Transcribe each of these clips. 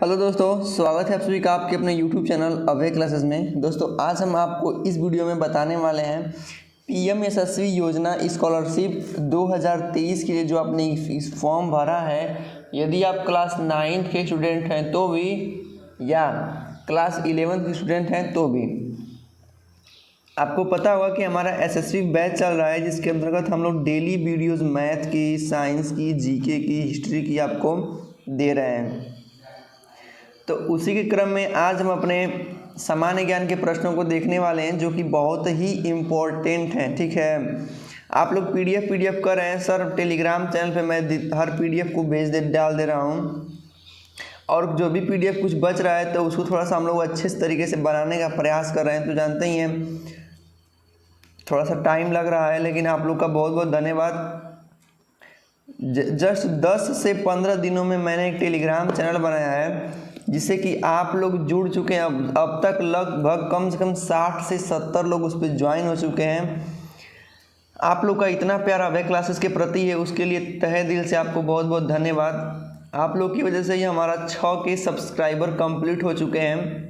Hello दोस्तों, स्वागत है आप सभी का आपके अपने YouTube चैनल अभय क्लासेस में। दोस्तों आज हम आपको इस वीडियो में बताने वाले हैं पीएम यशस्वी योजना स्कॉलरशिप 2023 के लिए जो आपने इस फॉर्म भरा है। यदि आप क्लास 9th के स्टूडेंट हैं तो भी या क्लास 11th के स्टूडेंट हैं तो भी आपको पता होगा कि हमारा एसएससी बैच चल रहा है, जिसके अंतर्गत हम लोग डेली वीडियोस मैथ की, साइंस की, जीके की, हिस्ट्री की आपको दे रहे हैं। तो उसी के क्रम में आज हम अपने सामान्य ज्ञान के प्रश्नों को देखने वाले हैं, जो कि बहुत ही इम्पोर्टेंट हैं। ठीक है, आप लोग पीडीएफ कर रहे हैं सर, टेलीग्राम चैनल पे मैं हर पीडीएफ को डाल दे रहा हूँ। और जो भी पीडीएफ कुछ बच रहा है तो उसको थोड़ा सा हम लोग अच्छे तरीके से बनाने का प्रयास कर रहे हैं। तो जानते ही हैं थोड़ा सा टाइम लग रहा है, लेकिन आप लोग का बहुत बहुत धन्यवाद। जस्ट 10 से 15 दिनों में मैंने एक टेलीग्राम चैनल बनाया है, जिससे कि आप लोग जुड़ चुके हैं। अब तक लगभग कम से कम 60 से 70 लोग उस पर ज्वाइन हो चुके हैं। आप लोग का इतना प्यार अभय क्लासेस के प्रति है, उसके लिए तहे दिल से आपको बहुत बहुत धन्यवाद। आप लोग की वजह से ही हमारा 6K सब्सक्राइबर कंप्लीट हो चुके हैं।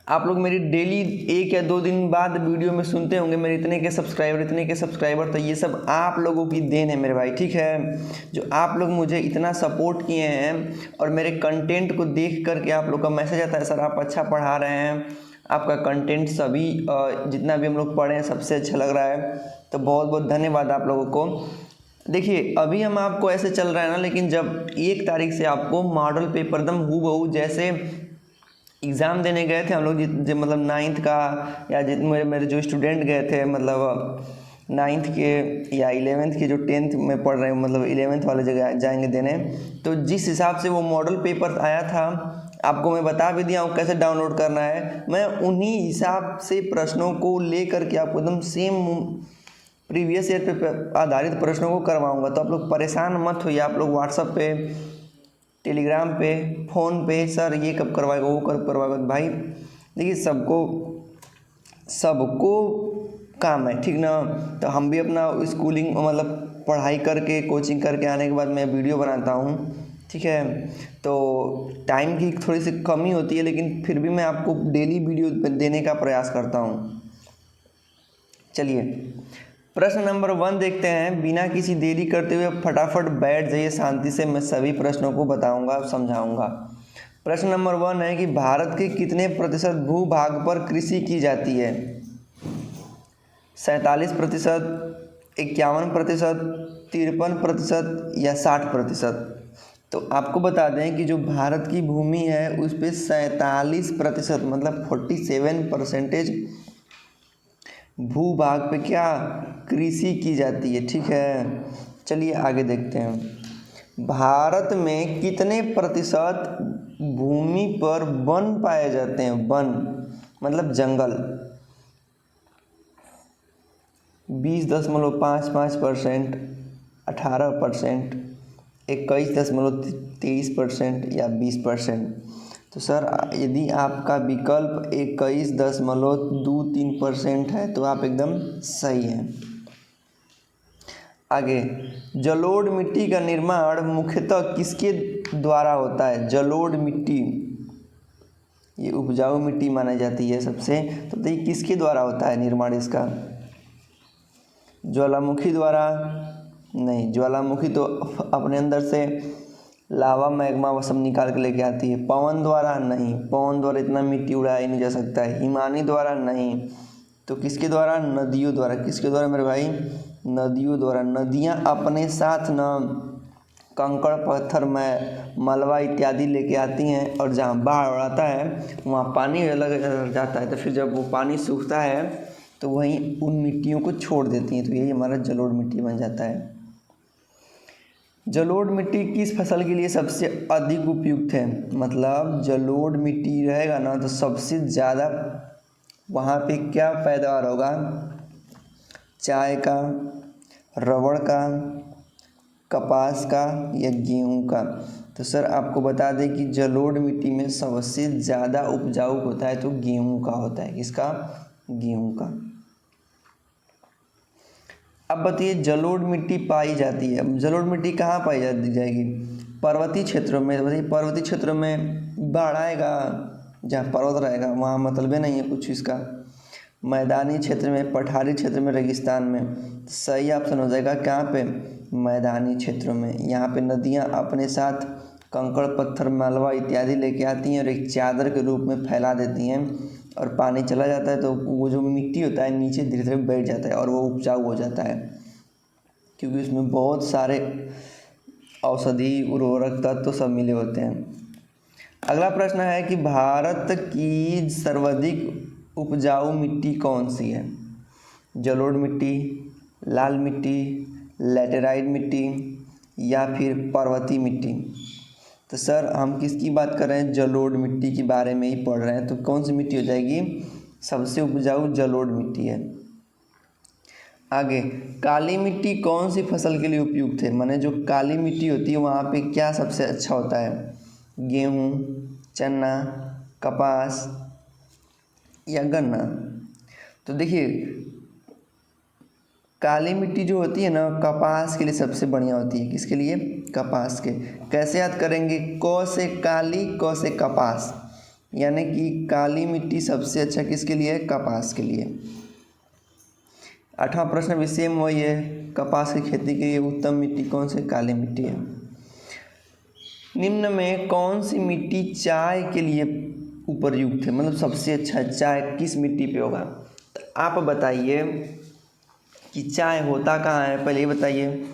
आप लोग मेरी डेली 1 या 2 दिन बाद वीडियो में सुनते होंगे मेरे इतने के सब्सक्राइबर, तो ये सब आप लोगों की देन है मेरे भाई। ठीक है, जो आप लोग मुझे इतना सपोर्ट किए हैं और मेरे कंटेंट को देख करके आप लोग का मैसेज आता है, सर आप अच्छा पढ़ा रहे हैं, आपका कंटेंट सभी जितना भी हम लोग पढ़े हैं सबसे अच्छा लग रहा है। तो बहुत बहुत धन्यवाद आप लोगों को। देखिए अभी हम आपको ऐसे चल रहा है ना, लेकिन जब 1 तारीख से आपको मॉडल पेपर एकदम हूबहू जैसे एग्ज़ाम देने गए थे हम लोग, मतलब 9th का, या मेरे जो स्टूडेंट गए थे, मतलब 9th के या 11th के जो 10th में पढ़ रहे हैं, मतलब 11th वाले जगह जाएंगे देने। तो जिस हिसाब से वो मॉडल पेपर आया था, आपको मैं बता भी दिया हूँ कैसे डाउनलोड करना है। मैं उन्हीं हिसाब से प्रश्नों को ले करके आपको एकदम सेम प्रीवियस ईयर पे आधारित प्रश्नों को करवाऊँगा। तो आप लोग परेशान मत होइए। आप लोग व्हाट्सएप पे, टेलीग्राम पे, फ़ोन पे, सर ये कब करवाएगा, वो कब करवाएगा। भाई देखिए सबको काम है, ठीक ना। तो हम भी अपना स्कूलिंग मतलब पढ़ाई करके, कोचिंग करके आने के बाद मैं वीडियो बनाता हूँ। ठीक है, तो टाइम की थोड़ी सी कमी होती है, लेकिन फिर भी मैं आपको डेली वीडियो देने का प्रयास करता हूँ। चलिए प्रश्न नंबर 1 देखते हैं। बिना किसी देरी करते हुए फटाफट बैठ जाइए शांति से, मैं सभी प्रश्नों को बताऊंगा, समझाऊंगा। प्रश्न नंबर 1 है कि भारत के कितने प्रतिशत भूभाग पर कृषि की जाती है? 47%, 51%, 53% या 60%? तो आपको बता दें कि जो भारत की भूमि है उस पर 47% मतलब 47% भूभाग पे क्या कृषि की जाती है। ठीक है, चलिए आगे देखते हैं। भारत में कितने प्रतिशत भूमि पर वन पाए जाते हैं? वन मतलब जंगल। 20.55%, 18%, 21.23% या 20%? तो सर यदि आपका विकल्प 21.23% है तो आप एकदम सही हैं। आगे, जलोढ़ मिट्टी का निर्माण मुख्यतः किसके द्वारा होता है? जलोढ़ मिट्टी ये उपजाऊ मिट्टी मानी जाती है सबसे, तो ये किसके द्वारा होता है निर्माण इसका? ज्वालामुखी द्वारा? नहीं, ज्वालामुखी तो अपने अंदर से लावा मैग्मा वो सब निकाल के लेके आती है। पवन द्वारा? नहीं, पवन द्वारा इतना मिट्टी उड़ाया ही नहीं जा सकता है। हिमानी द्वारा? नहीं। तो किसके द्वारा? नदियों द्वारा। किसके द्वारा मेरे भाई? नदियों द्वारा। नदियाँ अपने साथ न कंकड़ पत्थर में मलबा इत्यादि लेके आती हैं, और जहाँ बाढ़ आता है वहाँ पानी लग जाता है, तो फिर जब वो पानी सूखता है तो वहीं उन मिट्टियों को छोड़ देती हैं, तो यही हमारा जलोढ़ मिट्टी बन जाता है। जलोढ़ मिट्टी किस फसल के लिए सबसे अधिक उपयुक्त है? मतलब जलोढ़ मिट्टी रहेगा ना तो सबसे ज़्यादा वहाँ पे क्या पैदावार होगा? चाय का, रबड़ का, कपास का या गेहूं का? तो सर आपको बता दें कि जलोढ़ मिट्टी में सबसे ज़्यादा उपजाऊ होता है तो गेहूं का होता है। किसका? गेहूं का। अब बताइए जलोढ़ मिट्टी पाई जाती है, जलोढ़ मिट्टी कहाँ पाई जाएगी? पर्वतीय क्षेत्रों में, बताइए पर्वतीय क्षेत्रों में बाढ़ आएगा, जहाँ पर्वत रहेगा वहाँ मतलब ही नहीं है कुछ इसका। मैदानी क्षेत्र में, पठारी क्षेत्र में, रेगिस्तान में, सही ऑप्शन हो जाएगा कहाँ पे, मैदानी क्षेत्रों में। यहाँ पे नदियाँ अपने साथ कंकड़ पत्थर मालवा इत्यादि लेके आती हैं और एक चादर के रूप में फैला देती हैं, और पानी चला जाता है तो वो जो मिट्टी होता है नीचे धीरे धीरे बैठ जाता है और वो उपजाऊ हो जाता है, क्योंकि उसमें बहुत सारे औषधि उर्वरक तत्व सब मिले होते हैं। अगला प्रश्न है कि भारत की सर्वाधिक उपजाऊ मिट्टी कौन सी है? जलोढ़ मिट्टी, लाल मिट्टी, लैटेराइट मिट्टी या फिर पर्वतीय मिट्टी? तो सर हम किसकी बात कर रहे हैं? जलोढ़ मिट्टी के बारे में ही पढ़ रहे हैं। तो कौन सी मिट्टी हो जाएगी? सबसे उपजाऊ जलोढ़ मिट्टी है। आगे, काली मिट्टी कौन सी फसल के लिए उपयुक्त है? माने जो काली मिट्टी होती है वहाँ पे क्या सबसे अच्छा होता है? गेहूँ, चना, कपास या गन्ना? तो देखिए काली मिट्टी जो होती है ना कपास के लिए सबसे बढ़िया होती है। किसके लिए? कपास के। कैसे याद करेंगे? क से काली, क से कपास, यानी कि काली मिट्टी सबसे अच्छा किसके लिए? कपास के लिए। 8वां प्रश्न भी सेम वही है, कपास की खेती के लिए उत्तम मिट्टी कौन सी? काली मिट्टी है। निम्न में कौन सी मिट्टी चाय के लिए उपयुक्त है? मतलब सबसे अच्छा चाय किस मिट्टी पे होगा? तो आप बताइए कि चाय होता कहाँ है, पहले ये बताइए।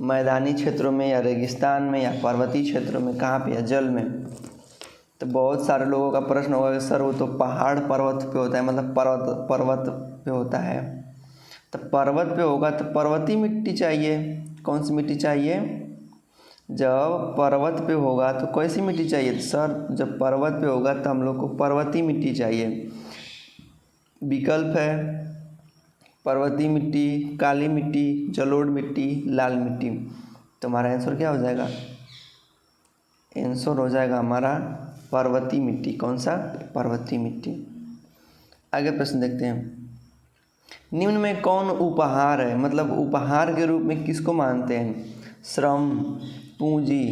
मैदानी क्षेत्रों में या रेगिस्तान में या पर्वतीय क्षेत्रों में, कहाँ पे? या जल में। तो बहुत सारे लोगों का प्रश्न होगा कि सर वो तो पहाड़ पर्वत पे होता है, मतलब पर्वत पे होता है। तो पर्वत पे होगा तो पर्वतीय मिट्टी चाहिए। कौन सी मिट्टी चाहिए? जब पर्वत पे होगा तो कैसी मिट्टी चाहिए? सर जब पर्वत पे होगा तो हम लोग को पर्वतीय मिट्टी चाहिए। विकल्प है पर्वतीय मिट्टी, काली मिट्टी, जलोढ़ मिट्टी, लाल मिट्टी। तो हमारा आंसर क्या हो जाएगा? आंसर हो जाएगा हमारा पर्वतीय मिट्टी। कौन सा? पर्वतीय मिट्टी। आगे प्रश्न देखते हैं। निम्न में कौन उपहार है? मतलब उपहार के रूप में किसको मानते हैं? श्रम, पूंजी,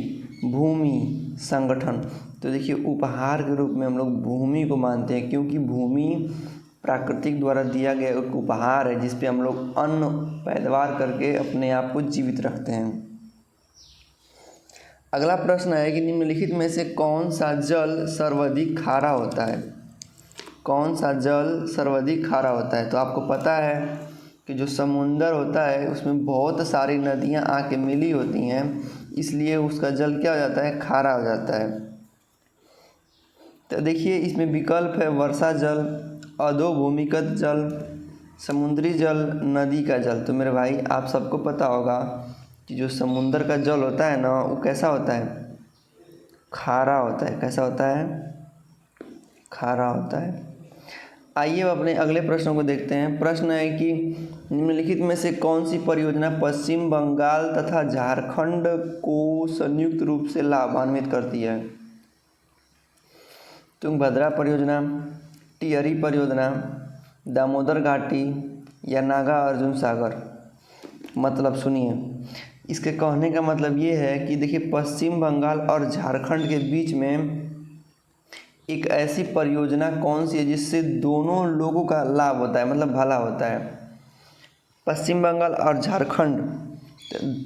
भूमि, संगठन। तो देखिए उपहार के रूप में हम लोग भूमि को मानते हैं, क्योंकि भूमि प्राकृतिक द्वारा दिया गया एक उपहार है जिस पे हम लोग अन्न पैदावार करके अपने आप को जीवित रखते हैं। अगला प्रश्न है कि निम्नलिखित में से कौन सा जल सर्वाधिक खारा होता है? कौन सा जल सर्वाधिक खारा होता है? तो आपको पता है कि जो समुंदर होता है उसमें बहुत सारी नदियां आके मिली होती हैं, इसलिए उसका जल क्या हो जाता है? खारा हो जाता है। तो देखिए इसमें विकल्प है वर्षा जल, अधोभूमिगत जल, समुद्री जल, नदी का जल। तो मेरे भाई आप सबको पता होगा कि जो समुंदर का जल होता है ना वो कैसा होता है? खारा होता है। कैसा होता है? खारा होता है। आइए अब अपने अगले प्रश्नों को देखते हैं। प्रश्न है कि निम्नलिखित में से कौन सी परियोजना पश्चिम बंगाल तथा झारखंड को संयुक्त रूप से लाभान्वित करती है? तुंगभद्रा परियोजना, टिहरी परियोजना, दामोदर घाटी या नागा अर्जुन सागर? मतलब सुनिए, इसके कहने का मतलब ये है कि देखिए पश्चिम बंगाल और झारखंड के बीच में एक ऐसी परियोजना कौन सी है जिससे दोनों लोगों का लाभ होता है, मतलब भला होता है? पश्चिम बंगाल और झारखंड,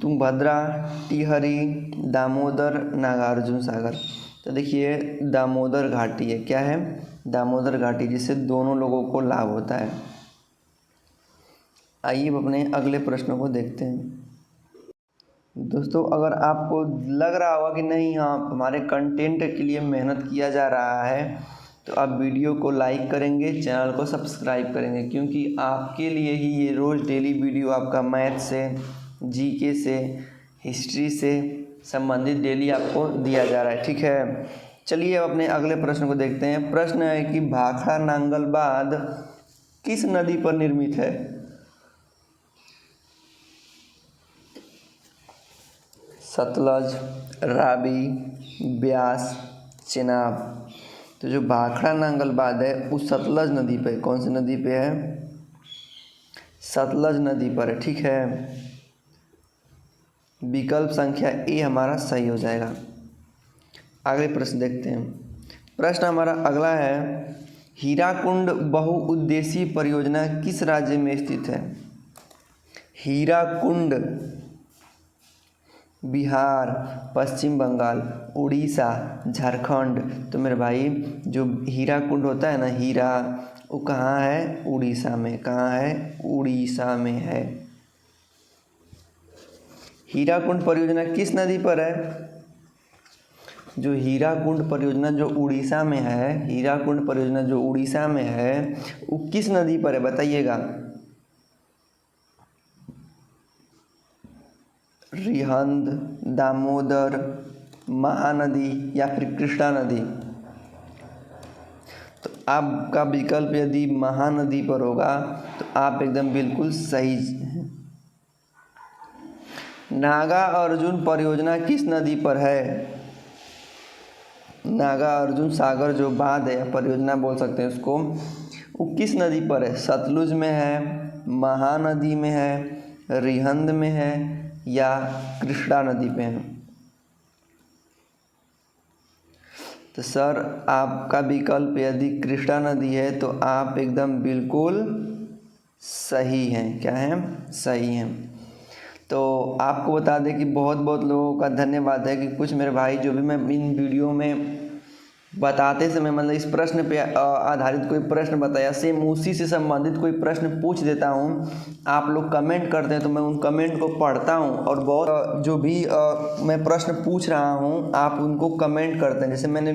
तुंगभद्रा, टिहरी, दामोदर, नागार्जुन सागर। तो देखिए दामोदर घाटी है। क्या है? दामोदर घाटी, जिससे दोनों लोगों को लाभ होता है। आइए अपने अगले प्रश्नों को देखते हैं। दोस्तों अगर आपको लग रहा होगा कि नहीं हाँ हमारे कंटेंट के लिए मेहनत किया जा रहा है, तो आप वीडियो को लाइक करेंगे, चैनल को सब्सक्राइब करेंगे, क्योंकि आपके लिए ही ये रोज़ डेली वीडियो आपका मैथ से, जीके से, हिस्ट्री से संबंधित डेली आपको दिया जा रहा है। ठीक है, चलिए अब अपने अगले प्रश्न को देखते हैं। प्रश्न है कि भाखड़ा नांगल बांध किस नदी पर निर्मित है? सतलज, रावी, ब्यास, चेनाब। तो जो भाखड़ा नांगल बांध है वो सतलज नदी पे, कौन सी नदी पे है? सतलज नदी पर है। ठीक है, विकल्प संख्या ए हमारा सही हो जाएगा। अगले प्रश्न देखते हैं। प्रश्न हमारा अगला है, हीराकुंड बहुउद्देशीय परियोजना किस राज्य में स्थित है? हीराकुंड बिहार, पश्चिम बंगाल, उड़ीसा, झारखंड। तो मेरे भाई जो हीराकुंड होता है ना, हीरा, वो कहाँ है? उड़ीसा में। कहाँ है? उड़ीसा में है। हीराकुंड परियोजना किस नदी पर है? जो हीराकुंड परियोजना जो उड़ीसा में है, हीराकुंड परियोजना जो उड़ीसा में है, वो किस नदी पर है बताइएगा? रिहंद, दामोदर, महानदी या फिर कृष्णा नदी? तो आपका विकल्प यदि महानदी पर होगा तो आप एकदम बिल्कुल सही हैं। नागा अर्जुन परियोजना किस नदी पर है? नागा अर्जुन सागर जो बांध है या परियोजना बोल सकते हैं उसको, वो किस नदी पर है? सतलुज में है, महानदी में है, रिहंद में है या कृष्णा नदी पे है? तो सर आपका विकल्प यदि कृष्णा नदी है तो आप एकदम बिल्कुल सही हैं। क्या हैं? सही हैं। तो आपको बता दें कि बहुत बहुत लोगों का धन्यवाद है कि कुछ मेरे भाई जो भी मैं इन वीडियो में बताते समय मतलब इस प्रश्न पे आधारित कोई प्रश्न बताया, सेम उसी से संबंधित कोई प्रश्न पूछ देता हूँ, आप लोग कमेंट करते हैं तो मैं उन कमेंट को पढ़ता हूँ और बहुत जो भी मैं प्रश्न पूछ रहा हूँ आप उनको कमेंट करते हैं। जैसे मैंने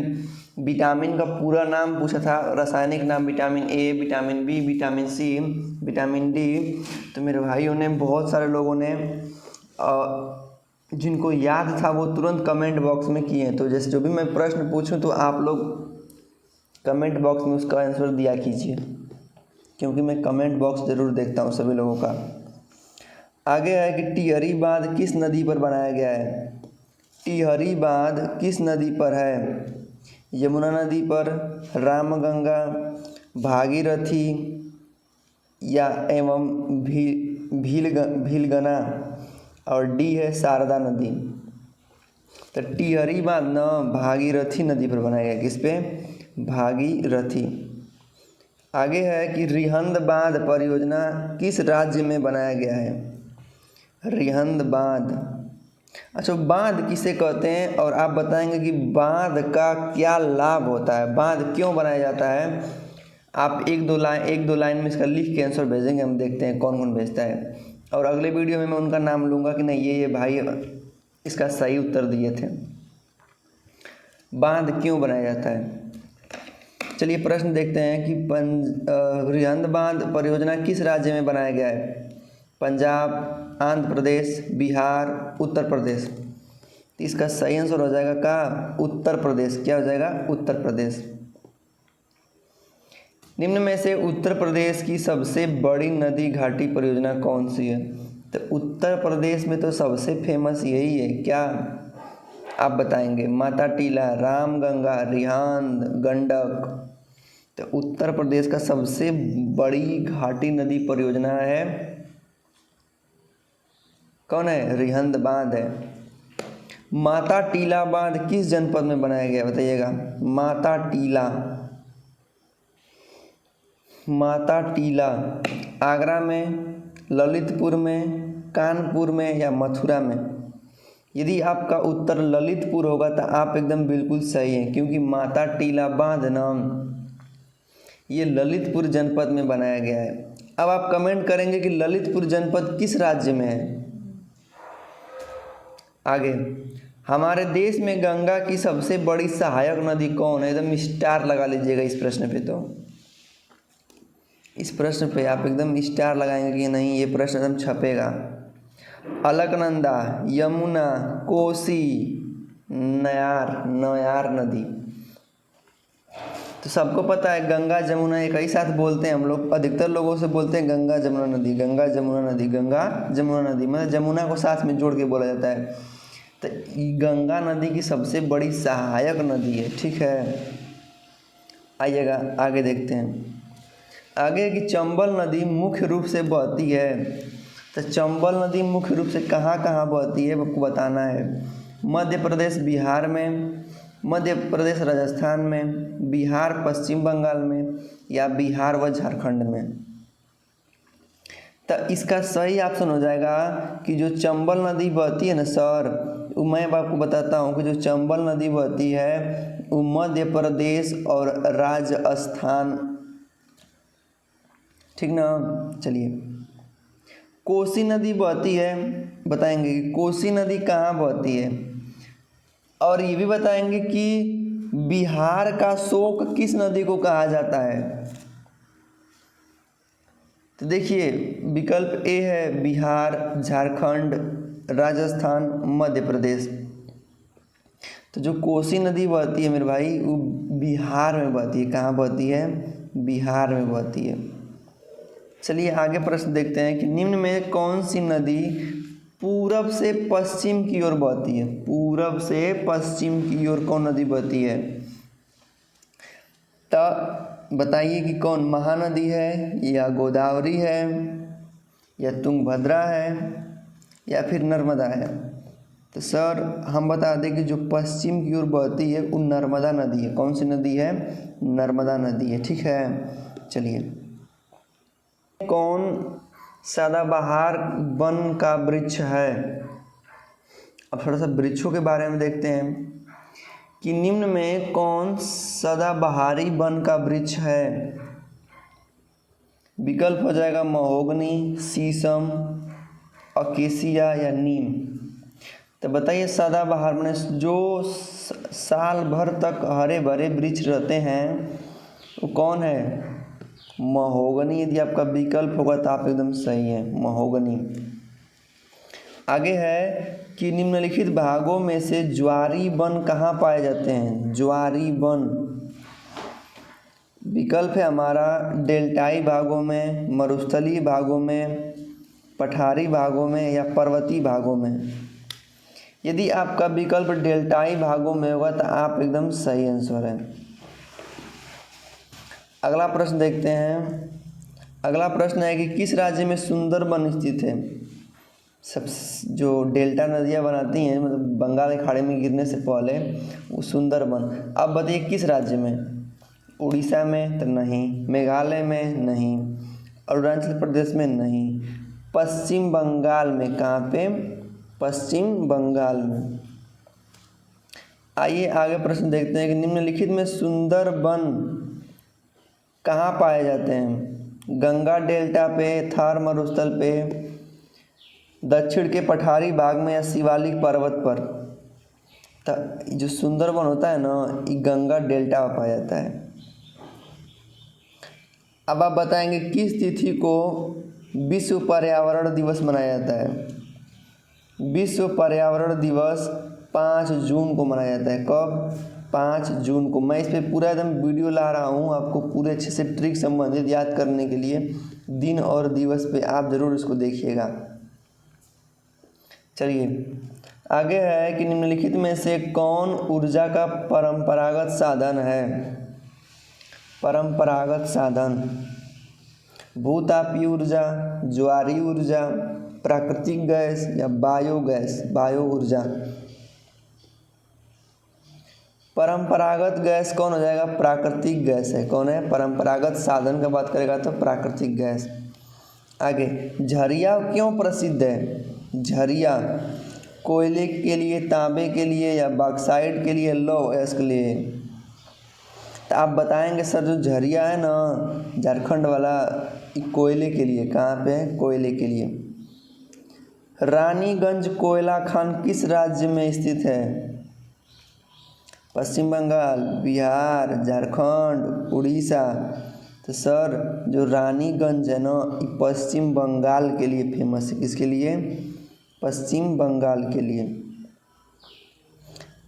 विटामिन का पूरा नाम पूछा था, रासायनिक नाम, vitamin A, vitamin B, vitamin C, vitamin D. तो मेरे भाइयों ने, बहुत सारे लोगों ने जिनको याद था वो तुरंत कमेंट बॉक्स में किए हैं। तो जैसे जो भी मैं प्रश्न पूछूं तो आप लोग कमेंट बॉक्स में उसका आंसर दिया कीजिए, क्योंकि मैं कमेंट बॉक्स ज़रूर देखता हूं सभी लोगों का। आगे है कि टिहरी बांध किस नदी पर बनाया गया है? टिहरी बांध किस नदी पर है? यमुना नदी पर, रामगंगा, भागीरथी या एवं भीलगना, और डी है शारदा नदी। तो टिहरी बांध न भागीरथी नदी पर बनाया गया। किस पे? भागीरथी। आगे है कि रिहंद बांध परियोजना किस राज्य में बनाया गया है? रिहंद बांध। अच्छा, बांध किसे कहते हैं और आप बताएंगे कि बांध का क्या लाभ होता है, बांध क्यों बनाया जाता है? आप एक दो लाइन में इसका लिख के आंसर भेजेंगे, हम देखते हैं कौन कौन भेजता है। और अगले वीडियो में मैं उनका नाम लूँगा कि नहीं ये भाई इसका सही उत्तर दिए थे। बांध क्यों बनाया जाता है? चलिए प्रश्न देखते हैं कि रिहंद बांध परियोजना किस राज्य में बनाया गया है? पंजाब, आंध्र प्रदेश, बिहार, उत्तर प्रदेश। तो इसका सही आंसर हो जाएगा का उत्तर प्रदेश। क्या हो जाएगा? उत्तर प्रदेश। निम्न में से उत्तर प्रदेश की सबसे बड़ी नदी घाटी परियोजना कौन सी है? तो उत्तर प्रदेश में तो सबसे फेमस यही है। क्या आप बताएंगे? माता टीला, रामगंगा, रिहंद, गंडक। तो उत्तर प्रदेश का सबसे बड़ी घाटी नदी परियोजना है कौन है? रिहंद बांध है। माता टीला बांध किस जनपद में बनाया गया बताइएगा? माता टीला, माता टीला आगरा में, ललितपुर में, कानपुर में या मथुरा में? यदि आपका उत्तर ललितपुर होगा तो आप एकदम बिल्कुल सही हैं, क्योंकि माता टीला बांध नाम ये ललितपुर जनपद में बनाया गया है। अब आप कमेंट करेंगे कि ललितपुर जनपद किस राज्य में है? आगे, हमारे देश में गंगा की सबसे बड़ी सहायक नदी कौन है? एकदम स्टार लगा लीजिएगा इस प्रश्न पे। तो इस प्रश्न पे आप एकदम स्टार लगाएंगे कि नहीं ये प्रश्न एकदम छपेगा। अलकनंदा, यमुना, कोसी, नयार नदी। तो सबको पता है गंगा जमुना एक ही साथ बोलते हैं हम लोग, अधिकतर लोगों से बोलते हैं गंगा जमुना नदी, गंगा जमुना नदी, गंगा जमुना नदी, मतलब जमुना को साथ में जोड़ के बोला जाता है। तो गंगा नदी की सबसे बड़ी सहायक नदी है। ठीक है, आइएगा आगे देखते हैं। आगे कि चंबल नदी मुख्य रूप से बहती है। तो चंबल नदी मुख्य रूप से कहाँ कहाँ बहती है आपको बताना है? मध्य प्रदेश, बिहार में, मध्य प्रदेश राजस्थान में, बिहार पश्चिम बंगाल में, या बिहार व झारखंड में। तो इसका सही ऑप्शन हो जाएगा कि जो चंबल नदी बहती है ना सर, मैं आपको बताता हूँ कि जो चंबल नदी बहती है वो मध्य प्रदेश और राजस्थान, ठीक ना। चलिए, कोसी नदी बहती है, बताएंगे कि कोसी नदी कहाँ बहती है, और ये भी बताएंगे कि बिहार का शोक किस नदी को कहा जाता है। तो देखिए, विकल्प ए है बिहार, झारखंड, राजस्थान, मध्य प्रदेश। तो जो कोसी नदी बहती है मेरे भाई वो बिहार में बहती है। कहाँ बहती है? बिहार में बहती है। चलिए आगे प्रश्न देखते हैं कि निम्न में कौन सी नदी पूरब से पश्चिम की ओर बहती है। पूरब से पश्चिम की ओर कौन नदी बहती है? तो बताइए कि कौन, महानदी है, या गोदावरी है, या तुंगभद्रा है, या फिर नर्मदा है। तो सर हम बता दें कि जो पश्चिम की ओर बहती है वो नर्मदा नदी है। कौन सी नदी है? नर्मदा नदी है, ठीक है। चलिए, कौन सदाबहार वन का वृक्ष है? अब थोड़ा सा वृक्षों के बारे में देखते हैं कि निम्न में कौन सदाबहारी वन का वृक्ष है। विकल्प हो जाएगा महोगनी, शीशम, अकेसिया, या नीम। तो बताइए, सदाबहार माने जो साल भर तक हरे भरे वृक्ष रहते हैं वो कौन है? महोगनी। यदि आपका विकल्प होगा तो आप एकदम सही है, महोगनी। आगे है कि निम्नलिखित भागों में से ज्वारी वन कहाँ पाए जाते हैं? ज्वारी वन, विकल्प है हमारा डेल्टाई भागों में, मरुस्थलीय भागों में, पठारी भागों में, या पर्वतीय भागों में। यदि आपका विकल्प डेल्टाई भागों में होगा तो आप एकदम सही आंसर है। अगला प्रश्न देखते हैं। अगला प्रश्न है कि किस राज्य में सुंदरबन स्थित है? सब जो डेल्टा नदियाँ बनाती हैं, मतलब बंगाल के खाड़ी में गिरने से पहले, वो सुंदरबन। अब बताइए किस राज्य में? उड़ीसा में तो नहीं, मेघालय में नहीं, अरुणाचल प्रदेश में नहीं, पश्चिम बंगाल में। कहाँ पे? पश्चिम बंगाल में। आइए आगे प्रश्न देखते हैं कि निम्नलिखित में सुंदरबन कहाँ पाए जाते हैं? गंगा डेल्टा पे, थार मरुस्थल पे, दक्षिण के पठारी भाग में, या शिवालिक पर्वत पर। तो जो सुंदरबन होता है ना, ये गंगा डेल्टा में पाया जाता है। अब आप बताएंगे किस तिथि को विश्व पर्यावरण दिवस मनाया जाता है? विश्व पर्यावरण दिवस 5 जून को मनाया जाता है। कब? 5 जून को। मैं इस पर पूरा एकदम वीडियो ला रहा हूँ आपको पूरे अच्छे से ट्रिक संबंधित याद करने के लिए। दिन और दिवस पे आप ज़रूर इसको देखिएगा। चलिए आगे है कि निम्नलिखित में से कौन ऊर्जा का परंपरागत साधन है? परंपरागत साधन, भूतापीय ऊर्जा, ज्वारीय ऊर्जा, प्राकृतिक गैस, या बायोगैस, बायो ऊर्जा। परंपरागत गैस कौन हो जाएगा? प्राकृतिक गैस है। कौन है? परंपरागत साधन का बात करेगा तो प्राकृतिक गैस। आगे, झरिया क्यों प्रसिद्ध है? झरिया कोयले के लिए, तांबे के लिए, या बॉक्साइट के लिए, लौह अयस्क के लिए। तो आप बताएंगे सर जो झरिया है ना झारखंड वाला, कोयले के लिए। कहाँ पे है? कोयले के लिए। रानीगंज कोयला खान किस राज्य में स्थित है? पश्चिम बंगाल, बिहार, झारखंड, उड़ीसा। तो सर जो रानीगंज है ना, पश्चिम बंगाल के लिए फेमस है। किसके लिए? पश्चिम बंगाल के लिए।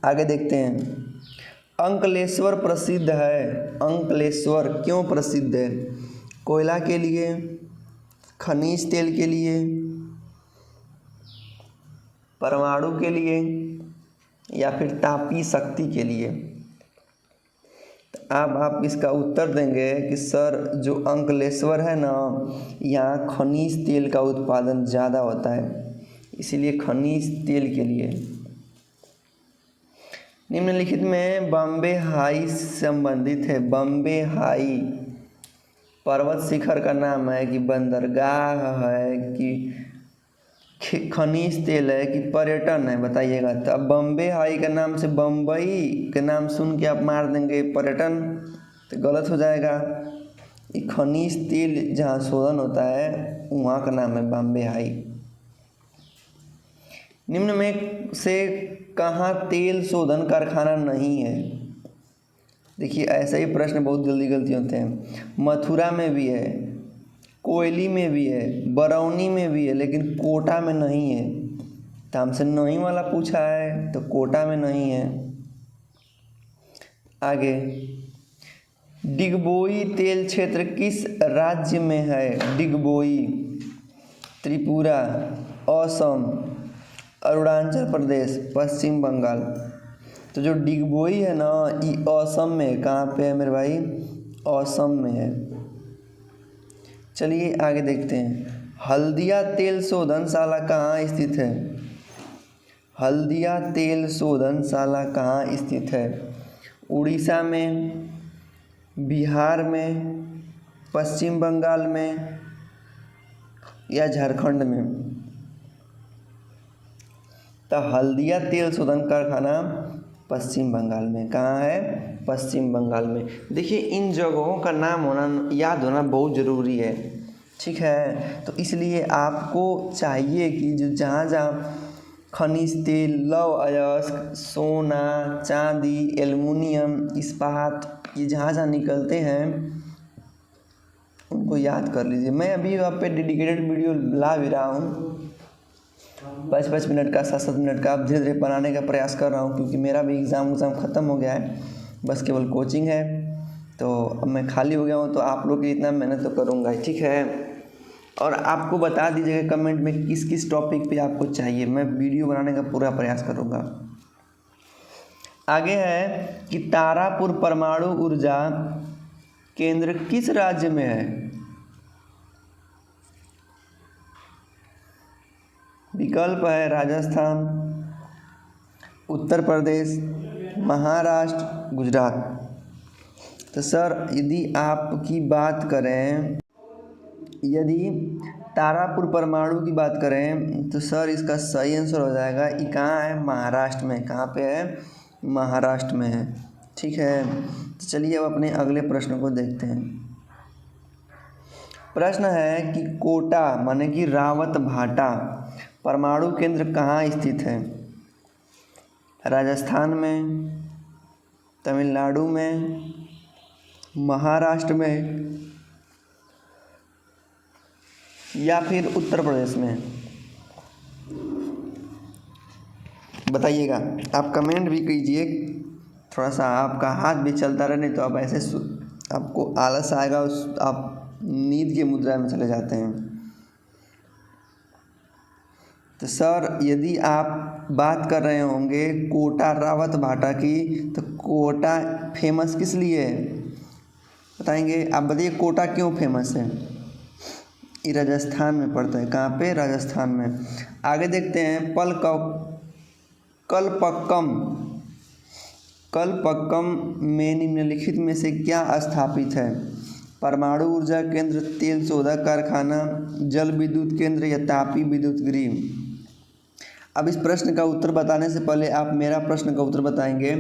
आगे देखते हैं, अंकलेश्वर प्रसिद्ध है। अंकलेश्वर क्यों प्रसिद्ध है? कोयला के लिए, खनिज तेल के लिए, परमाणु के लिए, या फिर तापीय शक्ति के लिए। तो अब आप इसका उत्तर देंगे कि सर जो अंकलेश्वर है ना, यहाँ खनिज तेल का उत्पादन ज़्यादा होता है, इसीलिए खनिज तेल के लिए। निम्नलिखित में बॉम्बे हाई संबंधित है। बॉम्बे हाई पर्वत शिखर का नाम है कि बंदरगाह है कि खनिज तेल है कि पर्यटन है, बताइएगा। तो अब बॉम्बे हाई के नाम से बम्बई के नाम सुन के आप मार देंगे पर्यटन, तो गलत हो जाएगा। ये खनिज तेल जहाँ शोधन होता है वहाँ का नाम है बॉम्बे हाई। निम्न में से कहाँ तेल शोधन कारखाना नहीं है? देखिए ऐसा ही प्रश्न बहुत जल्दी गलती होते हैं। मथुरा में भी है, कोयली में भी है, बरौनी में भी है, लेकिन कोटा में नहीं है। तो हमसे नहीं वाला पूछा है तो कोटा में नहीं है। आगे, डिगबोई तेल क्षेत्र किस राज्य में है? डिगबोई त्रिपुरा, असम, अरुणाचल प्रदेश, पश्चिम बंगाल। तो जो डिगबोई है ना ये असम में, कहाँ पे है मेरे भाई? असम में है। चलिए आगे देखते हैं। हल्दिया तेल शोधनशाला कहाँ स्थित है? हल्दिया तेल शोधनशाला कहाँ स्थित है? उड़ीसा में, बिहार में, पश्चिम बंगाल में या झारखंड में? तो हल्दिया तेल शोधन कारखाना पश्चिम बंगाल में। कहाँ है? पश्चिम बंगाल में। देखिए इन जगहों का नाम होना, याद होना बहुत ज़रूरी है, ठीक है। तो इसलिए आपको चाहिए कि जो जहाँ जहाँ खनिज तेल, लौह अयस्क, सोना, चांदी, एल्युमिनियम, इस्पात, ये जहाँ जहाँ निकलते हैं उनको याद कर लीजिए। मैं अभी आप पे डेडिकेटेड वीडियो ला भी रहा हूँ, 5-5 मिनट का, 7-7 मिनट का, अब धीरे धीरे बनाने का प्रयास कर रहा हूँ, क्योंकि मेरा भी एग्ज़ाम ख़त्म हो गया है, बस केवल कोचिंग है। तो अब मैं खाली हो गया हूँ, तो आप लोग की इतना मेहनत तो करूँगा, ठीक है। और आपको बता दीजिएगा कमेंट में किस किस टॉपिक पे आपको चाहिए, मैं वीडियो बनाने का पूरा प्रयास करूँगा। आगे है कि तारापुर परमाणु ऊर्जा केंद्र किस राज्य में है? विकल्प है राजस्थान, उत्तर प्रदेश, महाराष्ट्र, गुजरात। तो सर यदि आपकी बात करें, यदि तारापुर परमाणु की बात करें तो सर इसका सही आंसर हो जाएगा, ये कहाँ है? महाराष्ट्र में। कहाँ पे है? महाराष्ट्र में है, ठीक है। तो चलिए अब अपने अगले प्रश्न को देखते हैं। प्रश्न है कि कोटा माने कि रावत भाटा परमाणु केंद्र कहाँ स्थित है? राजस्थान में, तमिलनाडु में, महाराष्ट्र में या फिर उत्तर प्रदेश में? बताइएगा। आप कमेंट भी कीजिए, थोड़ा सा आपका हाथ भी चलता रहे, नहीं तो आप ऐसे आपको आलस आएगा, आप नींद की मुद्रा में चले जाते हैं। तो सर यदि आप बात कर रहे होंगे कोटा रावत भाटा की, तो कोटा फेमस किस लिए है बताएंगे? आप बताइए कोटा क्यों फेमस है? ये राजस्थान में पड़ता है। कहाँ पे? राजस्थान में। आगे देखते हैं। कलपक्कम में निम्नलिखित में से क्या स्थापित है? परमाणु ऊर्जा केंद्र, तेल शोधक कारखाना, जल विद्युत केंद्र या तापी विद्युत गृह? अब इस प्रश्न का उत्तर बताने से पहले आप मेरा प्रश्न का उत्तर बताएंगे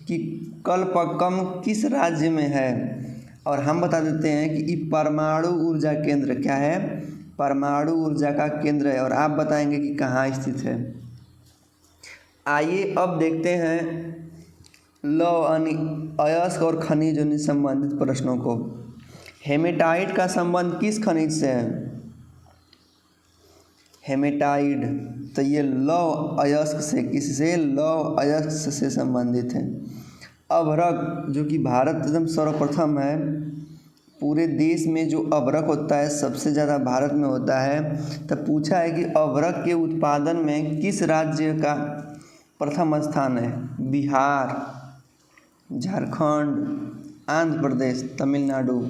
कि कलपक्कम किस राज्य में है, और हम बता देते हैं कि ये परमाणु ऊर्जा केंद्र क्या है? परमाणु ऊर्जा का केंद्र है, और आप बताएंगे कि कहाँ स्थित है। आइए अब देखते हैं लौह अयस्क और खनिज से संबंधित प्रश्नों को। हेमेटाइट का संबंध किस खनिज से है? हेमेटाइट, तो ये लौह अयस्क से, किससे? लौह अयस्क से संबंधित है। अभ्रक, जो कि भारत एकदम सर्वप्रथम है, पूरे देश में जो अभ्रक होता है सबसे ज़्यादा भारत में होता है। तो पूछा है कि अभ्रक के उत्पादन में किस राज्य का प्रथम स्थान है? बिहार, झारखंड, आंध्र प्रदेश, तमिलनाडु।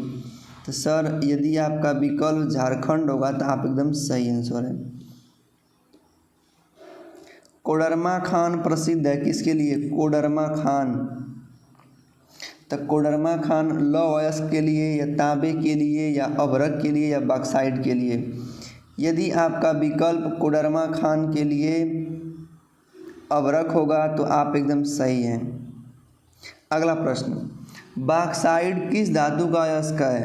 तो सर यदि आपका विकल्प झारखंड होगा तो आप एकदम सही आंसर है। कोडरमा खान प्रसिद्ध है किसके लिए? कोडरमा खान। तो कोडरमा खान लौह अयस्क के लिए या तांबे के लिए या अभ्रक के लिए या बॉक्साइट के लिए? यदि आपका विकल्प कोडरमा खान के लिए अभ्रक होगा तो आप एकदम सही हैं। अगला प्रश्न, बॉक्साइट किस धातु का अयस्क है?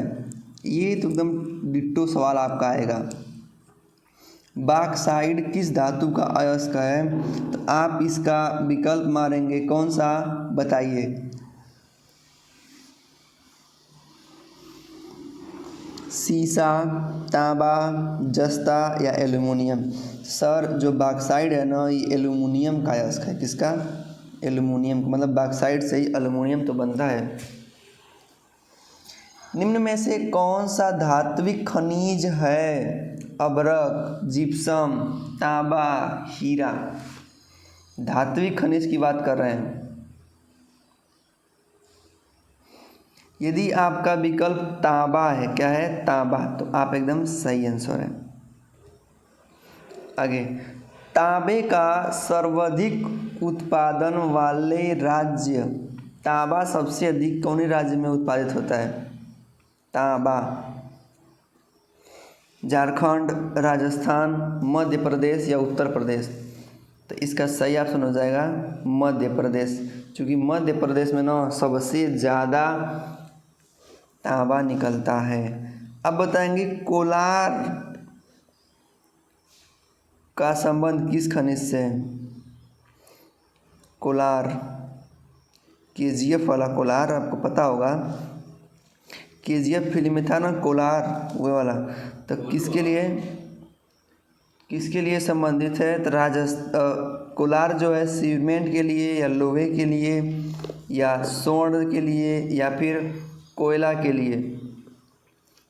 ये तो एकदम डिट्टो सवाल आपका आएगा। बॉक्साइट किस धातु का अयस्क है? तो आप इसका विकल्प मारेंगे कौन सा, बताइए। सीसा, तांबा, जस्ता या एल्युमिनियम? सर जो बॉक्साइट है ना, ये एल्युमिनियम का अयस्क है। किसका? एल्युमिनियम। मतलब बॉक्साइट से ही एल्युमिनियम तो बनता है। निम्न में से कौन सा धात्विक खनिज है? अभ्रक, जिप्सम, तांबा, हीरा? धात्विक खनिज की बात कर रहे हैं। यदि आपका विकल्प तांबा है, क्या है? तांबा, तो आप एकदम सही आंसर है। आगे, तांबे का सर्वाधिक उत्पादन वाले राज्य? तांबा सबसे अधिक कौन राज्य में उत्पादित होता है? तांबा झारखंड, राजस्थान, मध्य प्रदेश या उत्तर प्रदेश? तो इसका सही ऑप्शन हो जाएगा मध्य प्रदेश, क्योंकि मध्य प्रदेश में ना सबसे ज़्यादा तांबा निकलता है। अब बताएंगे कोलार का संबंध किस खनिज से है? कोलार, KGF वाला कोलार आपको पता होगा। KGF फिल्म में था ना कोलार, वो वाला। तो किसके लिए संबंधित है? तो कोलार जो है सीमेंट के लिए या लोहे के लिए या स्वर्ण के लिए या फिर कोयला के लिए?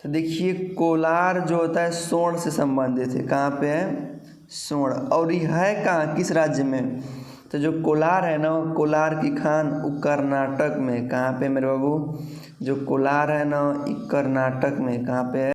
तो देखिए कोलार जो होता है स्वर्ण से संबंधित है। कहाँ पे है? स्वर्ण। और ये है कहाँ, किस राज्य में? तो जो कोलार है ना, कोलार की खान वो कर्नाटक में। कहाँ पे मेरे बाबू? जो कोलार है ना, कर्नाटक में। कहाँ पे है?